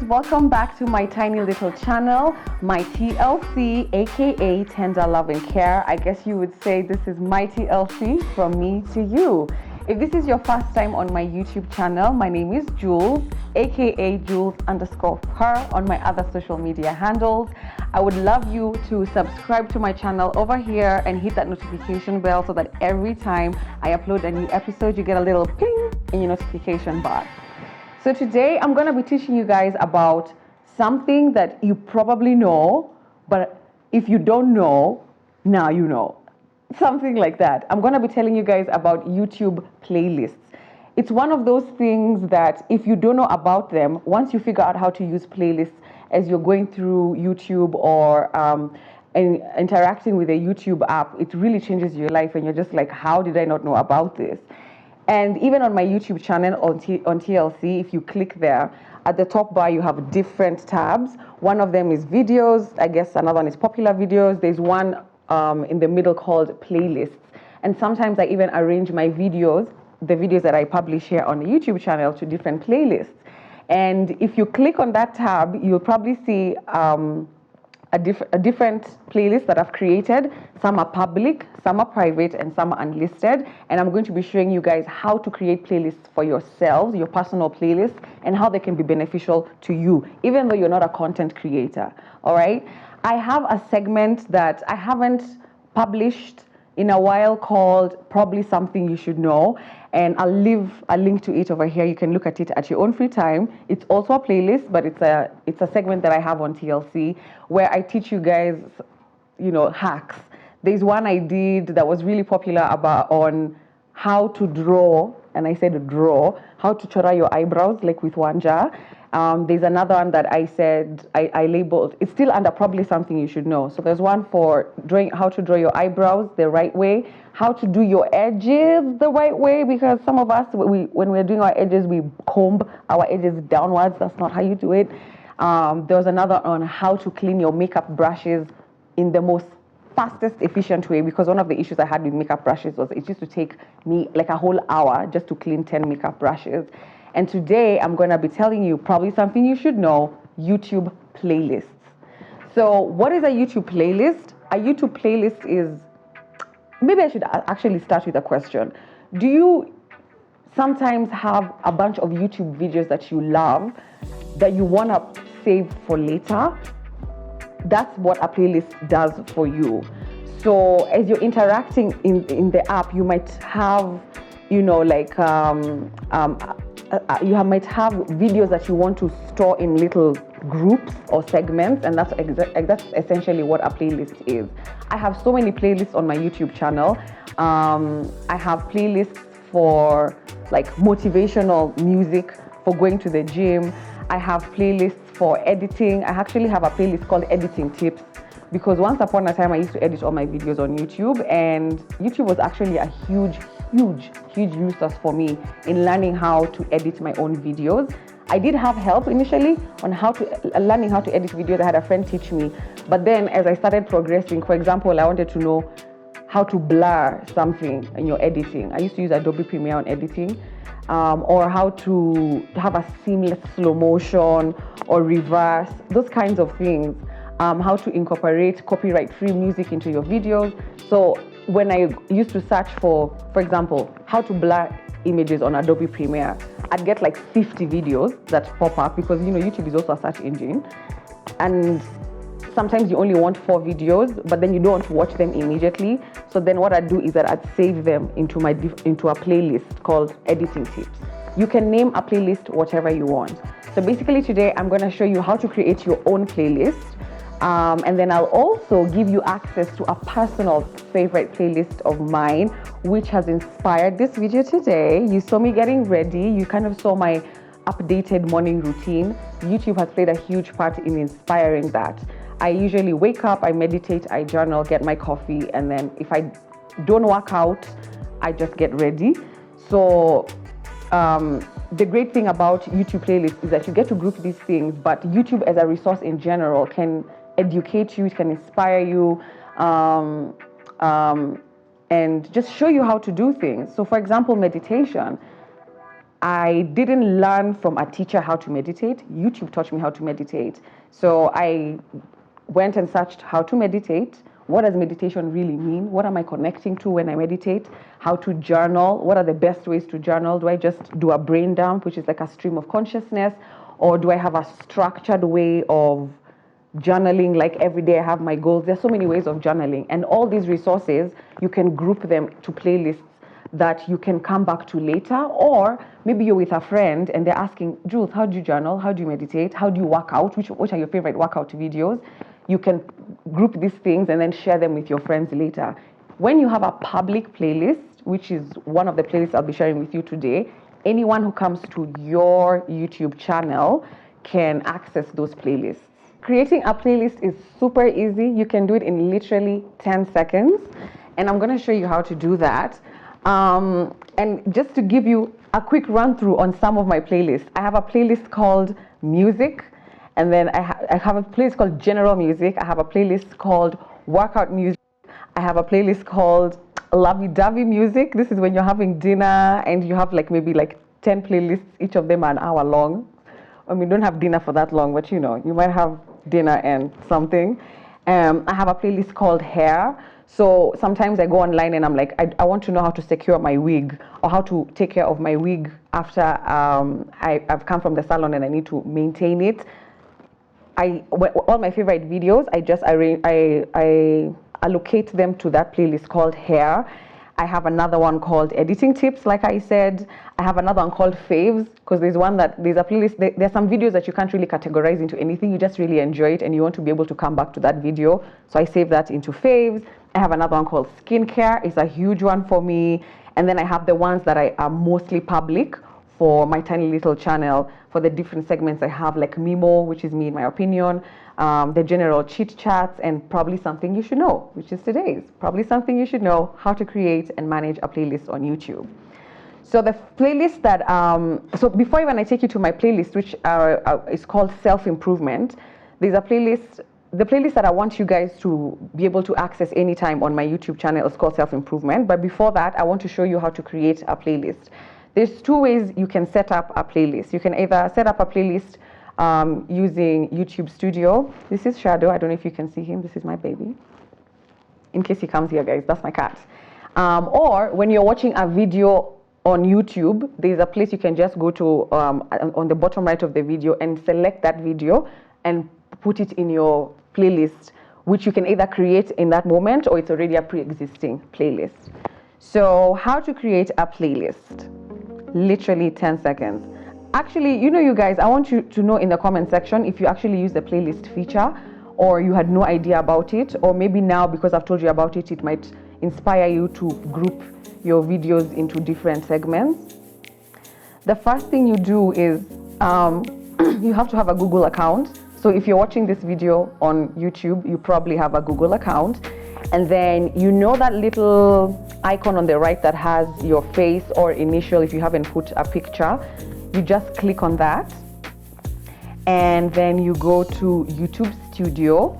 welcome back to my tiny little channel, my TLC, aka Tender Love and Care. I guess you would say this is my TLC from me to you. If this is your first time on my YouTube channel, my name is Jules, aka Jules_her on my other social media handles. I would love you to subscribe to my channel over here and hit that notification bell so that every time I upload a new episode, you get a little ping in your notification bar. So today I'm going to be teaching you guys about something that you probably know, but if you don't know, now you know. Something like that. I'm going to be telling you guys about YouTube playlists. It's one of those things that if you don't know about them, once you figure out how to use playlists as you're going through YouTube or interacting with a YouTube app, it really changes your life and you're just like, how did I not know about this? And even on my YouTube channel on TLC, if you click there, at the top bar you have different tabs. One of them is videos. I guess another one is popular videos. There's one in the middle called playlists. And sometimes I even arrange my videos, the videos that I publish here on the YouTube channel, to different playlists. And if you click on that tab, you'll probably see a different playlist that I've created. Some are public, some are private, and some are unlisted. And I'm going to be showing you guys how to create playlists for yourselves, your personal playlists, and how they can be beneficial to you, even though you're not a content creator. All right. I have a segment that I haven't published in a while called Probably Something You Should Know, and I'll leave a link to it over here. You can look at it at your own free time. It's also a playlist, but it's a segment that I have on TLC where I teach you guys, hacks. There's one I did that was really popular on how to draw, and I said draw, how to chora your eyebrows like with wanja. There's another one that I said, I labeled, it's still under Probably Something You Should Know. So there's one for how to draw your eyebrows the right way, how to do your edges the right way, because some of us, when we're doing our edges, we comb our edges downwards. That's not how you do it. There was another on how to clean your makeup brushes in the most fastest, efficient way, because one of the issues I had with makeup brushes was it used to take me like a whole hour just to clean 10 makeup brushes. And today I'm going to be telling you probably something you should know, YouTube playlists. So what is a YouTube playlist? A YouTube playlist is, maybe I should actually start with a question. Do you sometimes have a bunch of YouTube videos that you love that you want to save for later? That's what a playlist does for you. So as you're interacting in the app, you might have, might have videos that you want to store in little groups or segments, and that's essentially what a playlist is. I have so many playlists on my YouTube channel. I have playlists for like motivational music, for going to the gym. I have playlists for editing. I actually have a playlist called Editing Tips, because once upon a time I used to edit all my videos on YouTube, and YouTube was actually a huge resource for me in learning how to edit my own videos. I did have help initially on learning how to edit videos. I had a friend teach me, but then as I started progressing, for example, I wanted to know how to blur something in your editing. I used to use Adobe Premiere on editing, or how to have a seamless slow motion or reverse, those kinds of things. How to incorporate copyright-free music into your videos. So when I used to search for example, how to blur images on Adobe Premiere, I'd get like 50 videos that pop up, because YouTube is also a search engine, and sometimes you only want 4 videos, but then you don't want to watch them immediately. So then what I'd do is that I'd save them into a playlist called Editing Tips. You can name a playlist whatever you want. So basically today I'm going to show you how to create your own playlist. And then I'll also give you access to a personal favorite playlist of mine, which has inspired this video today. You saw me getting ready. You kind of saw my updated morning routine. YouTube has played a huge part in inspiring that. I usually wake up, I meditate, I journal, get my coffee, and then if I don't work out, I just get ready. So the great thing about YouTube playlists is that you get to group these things, but YouTube as a resource in general can educate you, it can inspire you, and just show you how to do things. So for example, meditation. I didn't learn from a teacher how to meditate. YouTube taught me how to meditate. So I went and searched how to meditate. What does meditation really mean? What am I connecting to when I meditate? How to journal? What are the best ways to journal? Do I just do a brain dump, which is like a stream of consciousness? Or do I have a structured way of journaling? Like every day I have my goals. There's so many ways of journaling. And all these resources, you can group them to playlists that you can come back to later. Or maybe you're with a friend and they're asking, Jules, how do you journal? How do you meditate? How do you work out? Which are your favorite workout videos? You can group these things and then share them with your friends later. When you have a public playlist, which is one of the playlists I'll be sharing with you today, anyone who comes to your YouTube channel can access those playlists. Creating a playlist is super easy. You can do it in literally 10 seconds. And I'm going to show you how to do that. And just to give you a quick run through on some of my playlists, I have a playlist called Music, and then I have a playlist called General Music. I have a playlist called Workout Music. I have a playlist called Lovey-Dovey Music. This is when you're having dinner and you have maybe 10 playlists. Each of them are an hour long. I mean, don't have dinner for that long, but you might have dinner and something. I have a playlist called Hair. So sometimes I go online and I'm like, I want to know how to secure my wig or how to take care of my wig after I've come from the salon and I need to maintain it. All my favorite videos, I allocate them to that playlist called Hair. I have another one called Editing Tips, like I said. I have another one called Faves, because there's a playlist. There's some videos that you can't really categorize into anything. You just really enjoy it and you want to be able to come back to that video. So I save that into Faves. I have another one called Skincare. It's a huge one for me. And then I have the ones that are mostly public for my tiny little channel. For the different segments I have, like Mimo, which is me in my opinion, the general chit chats, and probably something you should know, which is today's. Probably something you should know, how to create and manage a playlist on YouTube. So the playlist that, so before even I take you to my playlist, which is called Self-Improvement, there's a playlist. The playlist that I want you guys to be able to access anytime on my YouTube channel is called Self-Improvement. But before that, I want to show you how to create a playlist. There's two ways you can set up a playlist. You can either set up a playlist using YouTube Studio. This is Shadow. I don't know if you can see him. This is my baby. In case he comes here, guys, that's my cat. Or when you're watching a video on YouTube, there's a place you can just go to on the bottom right of the video and select that video and put it in your playlist, which you can either create in that moment or it's already a pre-existing playlist. So how to create a playlist? Literally 10 seconds. Actually, you guys, I want you to know in the comment section if you actually use the playlist feature or you had no idea about it, or maybe now because I've told you about it, it might inspire you to group your videos into different segments. The first thing you do is you have to have a Google account. So if you're watching this video on YouTube, you probably have a Google account. And then that little icon on the right that has your face or initial, if you haven't put a picture, you just click on that. And then you go to YouTube Studio.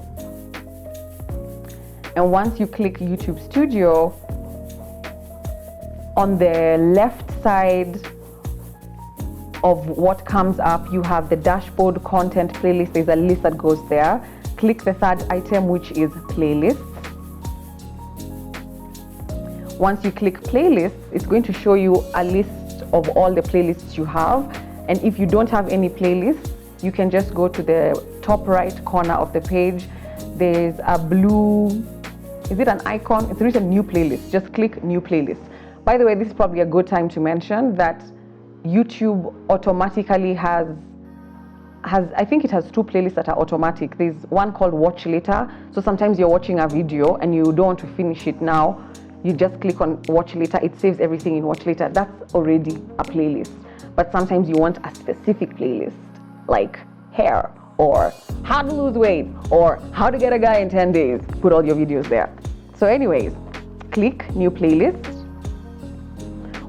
And once you click YouTube Studio, on the left side of what comes up, you have the dashboard content playlist. There's a list that goes there. Click the third item, which is playlists. Once you click playlists, it's going to show you a list of all the playlists you have. And if you don't have any playlists, you can just go to the top right corner of the page. There's a blue, is it an icon? It's written new playlist. Just click new playlist. By the way, this is probably a good time to mention that YouTube automatically has I think it has two playlists that are automatic. There's one called Watch Later. So sometimes you're watching a video and you don't want to finish it now. You just click on Watch Later. It saves everything in Watch Later. That's already a playlist. But sometimes you want a specific playlist, like hair, or how to lose weight, or how to get a guy in 10 days. Put all your videos there. So anyways, click new playlist.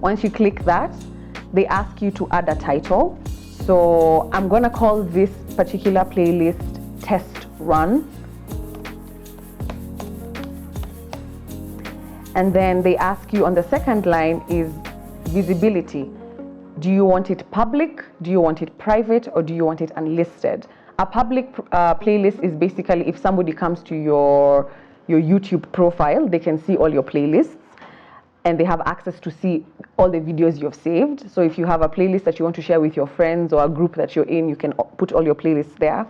Once you click that, they ask you to add a title. So I'm gonna call this particular playlist Test Run. And then they ask you on the second line is visibility. Do you want it public? Do you want it private? Or do you want it unlisted? A public playlist is basically if somebody comes to your YouTube profile, they can see all your playlists and they have access to see all the videos you've saved. So if you have a playlist that you want to share with your friends or a group that you're in, you can put all your playlists there.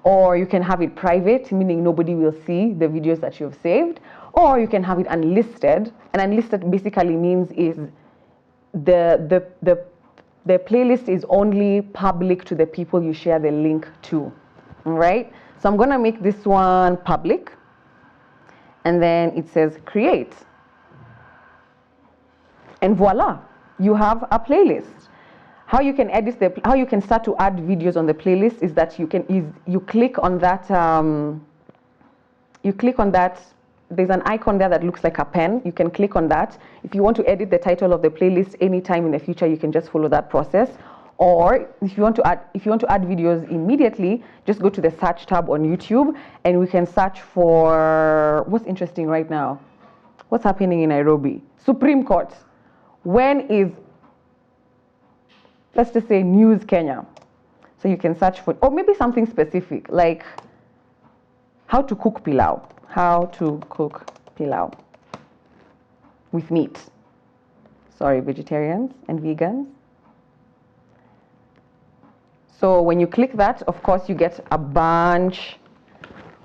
Or you can have it private, meaning nobody will see the videos that you've saved. Or you can have it unlisted. And unlisted basically means is the playlist is only public to the people you share the link to. All right? So I'm going to make this one public. And then it says create. And voila, you have a playlist. How you can edit how you can start to add videos on the playlist is that you click on that. There's an icon there that looks like a pen. You can click on that. If you want to edit the title of the playlist anytime in the future, you can just follow that process. Or if you want to add videos immediately, just go to the search tab on YouTube, and we can search for what's interesting right now. What's happening in Nairobi? Supreme Court. When is, let's just say, News Kenya. So you can search for, or maybe something specific, like how to cook pilau. How to cook pilau with meat. Sorry, vegetarians and vegans. So when you click that, of course, you get a bunch.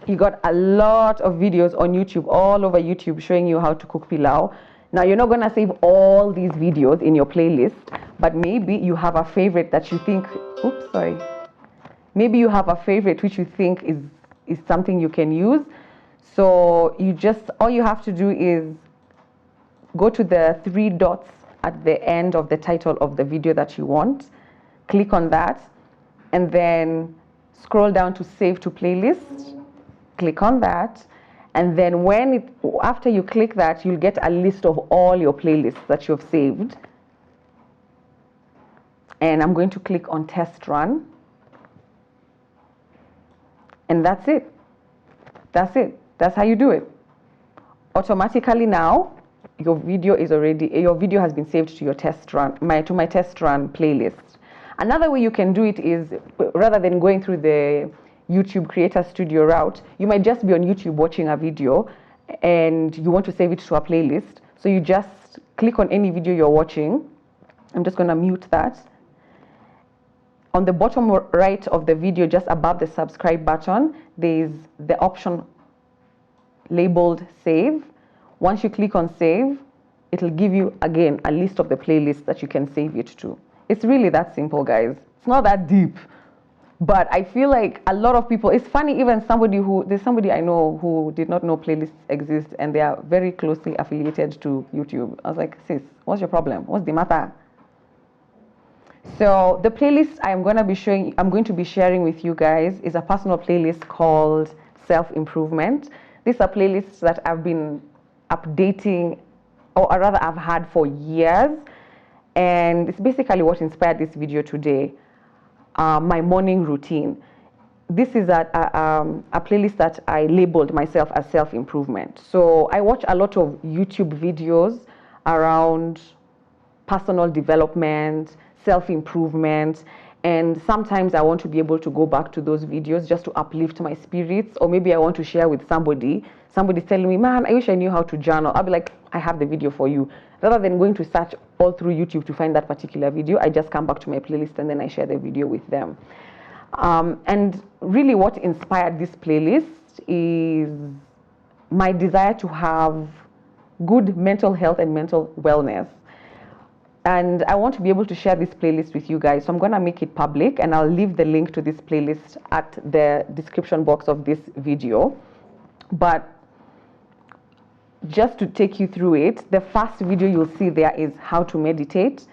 You got a lot of videos on YouTube, all over YouTube, showing you how to cook pilau. Now, you're not going to save all these videos in your playlist, but maybe you have a favorite that you think, maybe you have a favorite which you think is something you can use. So all you have to do is go to the 3 dots at the end of the title of the video that you want, click on that, and then scroll down to save to playlist, click on that, and then after you click that, you'll get a list of all your playlists that you've saved. And I'm going to click on test run. And that's it. That's it. That's how you do it. Automatically now, your video has been saved to your test run, my test run playlist. Another way you can do it is, rather than going through the YouTube Creator Studio route, you might just be on YouTube watching a video and you want to save it to a playlist. So you just click on any video you're watching. I'm just going to mute that. On the bottom right of the video, just above the subscribe button, there's the option labeled save. Once you click on save, it'll give you again a list of the playlists that you can save it to. It's really that simple, guys. It's not that deep. But I feel like a lot of people, it's funny, even there's somebody I know who did not know playlists exist, and they are very closely affiliated to YouTube. I was like, sis, what's your problem? What's the matter? So the playlist I'm going to be sharing with you guys is a personal playlist called Self-Improvement. These are playlists that I've been updating, or rather I've had for years. And it's basically what inspired this video today. My morning routine. This is a playlist that I labeled myself as self-improvement. So I watch a lot of YouTube videos around personal development, self-improvement, and sometimes I want to be able to go back to those videos just to uplift my spirits, or maybe I want to share with somebody's telling me, man, I wish I knew how to journal. I'll be like, I have the video for you. Rather than going to search all through YouTube to find that particular video, I just come back to my playlist and then I share the video with them. And really what inspired this playlist is my desire to have good mental health and mental wellness. And I want to be able to share this playlist with you guys. So I'm going to make it public, and I'll leave the link to this playlist at the description box of this video. But just to take you through it, the first video you'll see there is how to meditate.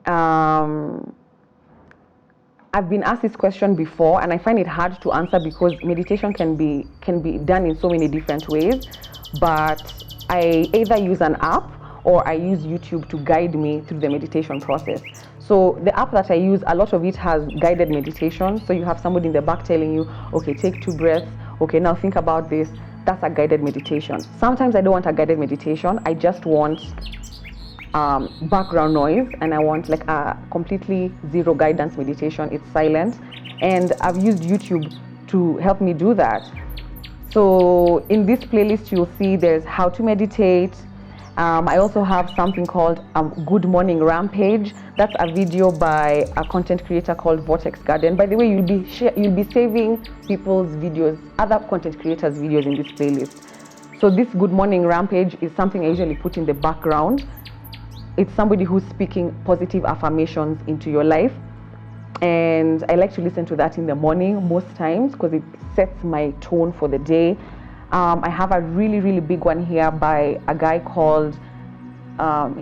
I've been asked this question before, and I find it hard to answer because meditation can be done in so many different ways. But I either use an app or I use YouTube to guide me through the meditation process. So the app that I use, a lot of it has guided meditation. So you have somebody in the back telling you, okay, take 2 breaths. Okay, now think about this. That's a guided meditation. Sometimes I don't want a guided meditation. I just want background noise and I want like a completely zero guidance meditation. It's silent, and I've used YouTube to help me do that. So in this playlist, you'll see there's how to meditate. I also have something called Good Morning Rampage. That's a video by a content creator called Vortex Garden. By the way, you'll be saving people's videos, other content creators' videos in this playlist. So this Good Morning Rampage is something I usually put in the background. It's somebody who's speaking positive affirmations into your life. And I like to listen to that in the morning most times because it sets my tone for the day. I have a really, really big one here by a guy called,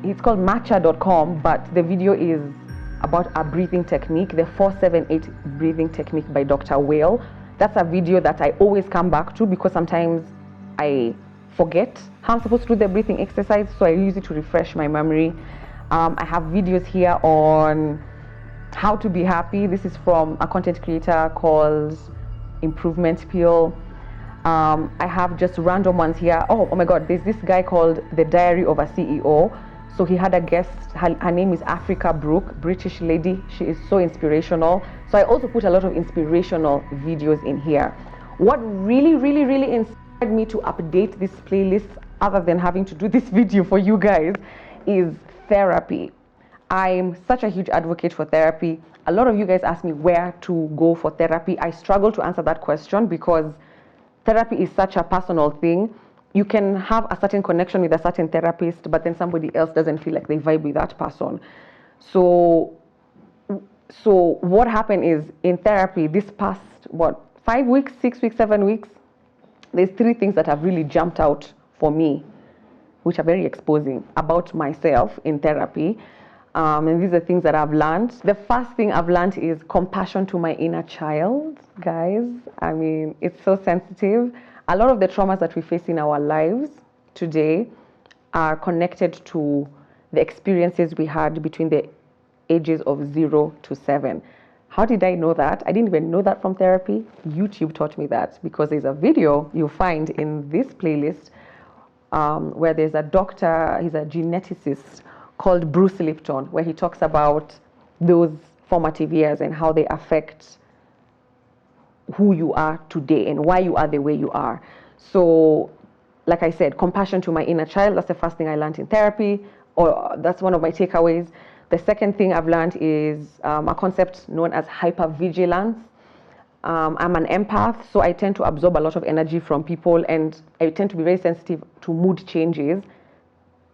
it's called matcha.com, but the video is about a breathing technique, the 478 breathing technique by Dr. Whale. That's a video that I always come back to because sometimes I forget how I'm supposed to do the breathing exercise, so I use it to refresh my memory. I have videos here on how to be happy. This is from a content creator called Mpesa Till. I have just random ones here. Oh my God, there's this guy called The Diary of a CEO. So he had a guest, her name is Africa Brooke, British lady. She is so inspirational. So I also put a lot of inspirational videos in here. What really, really, really inspired me to update this playlist, other than having to do this video for you guys, is therapy. I'm such a huge advocate for therapy. A lot of you guys ask me where to go for therapy. I struggle to answer that question because therapy is such a personal thing. You can have a certain connection with a certain therapist, but then somebody else doesn't feel like they vibe with that person. So what happened is in therapy, this past, 5 weeks, 6 weeks, 7 weeks, there's 3 things that have really jumped out for me, which are very exposing about myself in therapy. And these are things that I've learned. The first thing I've learned is compassion to my inner child, guys. I mean, it's so sensitive. A lot of the traumas that we face in our lives today are connected to the experiences we had between the ages of 0 to 7. How did I know that? I didn't even know that from therapy. YouTube taught me that because there's a video you'll find in this playlist where there's a doctor, he's a geneticist, called Bruce Lipton, where he talks about those formative years and how they affect who you are today and why you are the way you are. So, like I said, compassion to my inner child, that's the first thing I learned in therapy, or that's one of my takeaways. The second thing I've learned is a concept known as hypervigilance. I'm an empath, so I tend to absorb a lot of energy from people, and I tend to be very sensitive to mood changes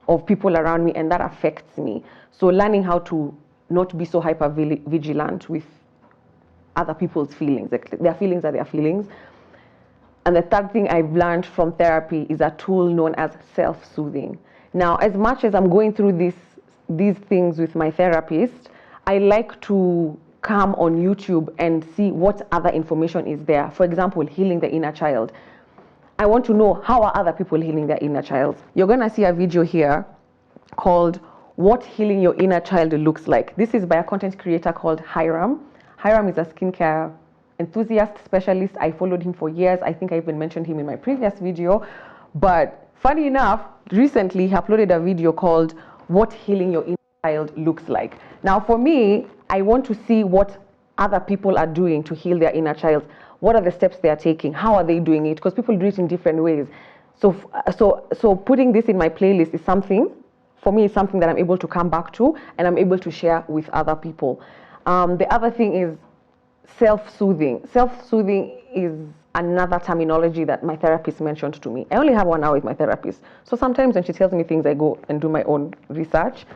of people around me, and that affects me. So learning how to not be so hyper vigilant with other people's feelings, like their feelings are their feelings. And the third thing I've learned from therapy is a tool known as self-soothing. Now, as much as I'm going through these things with my therapist, I like to come on YouTube and see what other information is there. For example, healing the inner child. I want to know, how are other people healing their inner child? You're going to see a video here called What Healing Your Inner Child Looks Like. This is by a content creator called Hiram. Hiram is a skincare enthusiast specialist. I followed him for years. I think I even mentioned him in my previous video. But funny enough, recently he uploaded a video called What Healing Your Inner Child Looks Like. Now for me, I want to see what other people are doing to heal their inner child. What are the steps they are taking? How are they doing it? Because people do it in different ways. So putting this in my playlist is something, for me, is something that I'm able to come back to and I'm able to share with other people. The other thing is self-soothing. Self-soothing is another terminology that my therapist mentioned to me. I only have 1 hour with my therapist. So sometimes when she tells me things, I go and do my own research.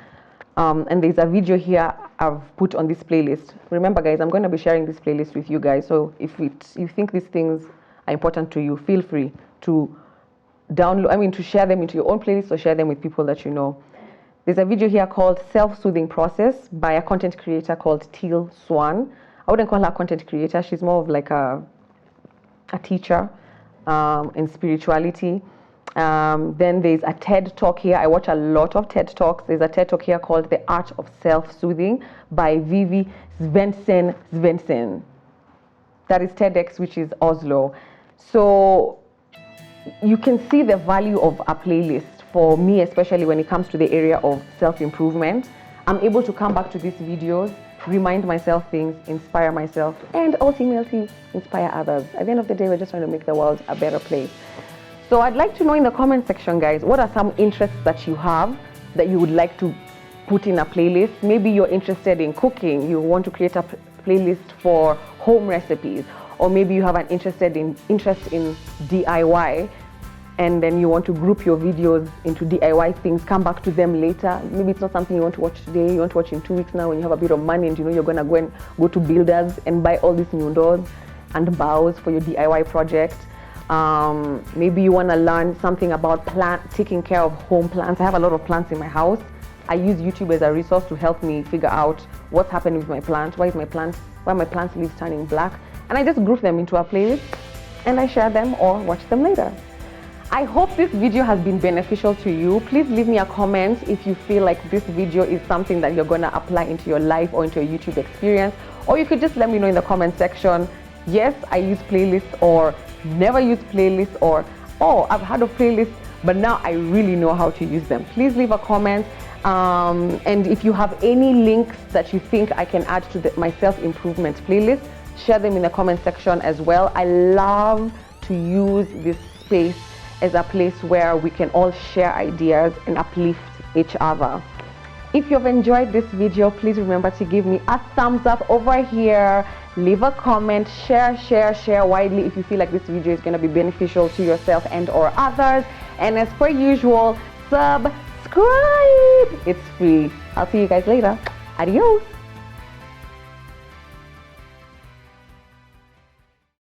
And there's a video here I've put on this playlist. Remember, guys, I'm going to be sharing this playlist with you guys. So if you think these things are important to you, feel free to to share them into your own playlist or share them with people that you know. There's a video here called Self-Soothing Process by a content creator called Till Swan. I wouldn't call her a content creator. She's more of like a teacher in spirituality. Then there's a TED Talk here. I watch a lot of TED Talks. There's a TED Talk here called The Art of Self-Soothing by Vivi Svendsen. That is TEDx, which is Oslo. So you can see the value of a playlist for me, especially when it comes to the area of self-improvement. I'm able to come back to these videos, remind myself things, inspire myself, and ultimately inspire others. At the end of the day, we're just trying to make the world a better place. So I'd like to know in the comment section, guys, what are some interests that you have that you would like to put in a playlist? Maybe you're interested in cooking, you want to create a playlist for home recipes, or maybe you have an interest in DIY, and then you want to group your videos into DIY things, come back to them later. Maybe it's not something you want to watch today, you want to watch in 2 weeks now when you have a bit of money and you know you're gonna go to builders and buy all these new doors and bows for your DIY project. Maybe you want to learn something about taking care of home plants. I have a lot of plants in my house. I use YouTube as a resource to help me figure out what's happening with my plant, why my plant leaves turning black, and I just group them into a playlist and I share them or watch them later. I hope this video has been beneficial to you. Please leave me a comment if you feel like this video is something that you're going to apply into your life or into your YouTube experience, or you could just let me know in the comment section, yes, I use playlists, or never use playlists, or oh, I've heard of playlists but now I really know how to use them. Please leave a comment, and if you have any links that you think I can add to my self-improvement playlist, share them in the comment section as well. I love to use this space as a place where we can all share ideas and uplift each other. If you've enjoyed this video, please remember to give me a thumbs up over here, leave a comment, share widely if you feel like this video is going to be beneficial to yourself and or others. And as per usual, subscribe. It's free. I'll see you guys later. Adios.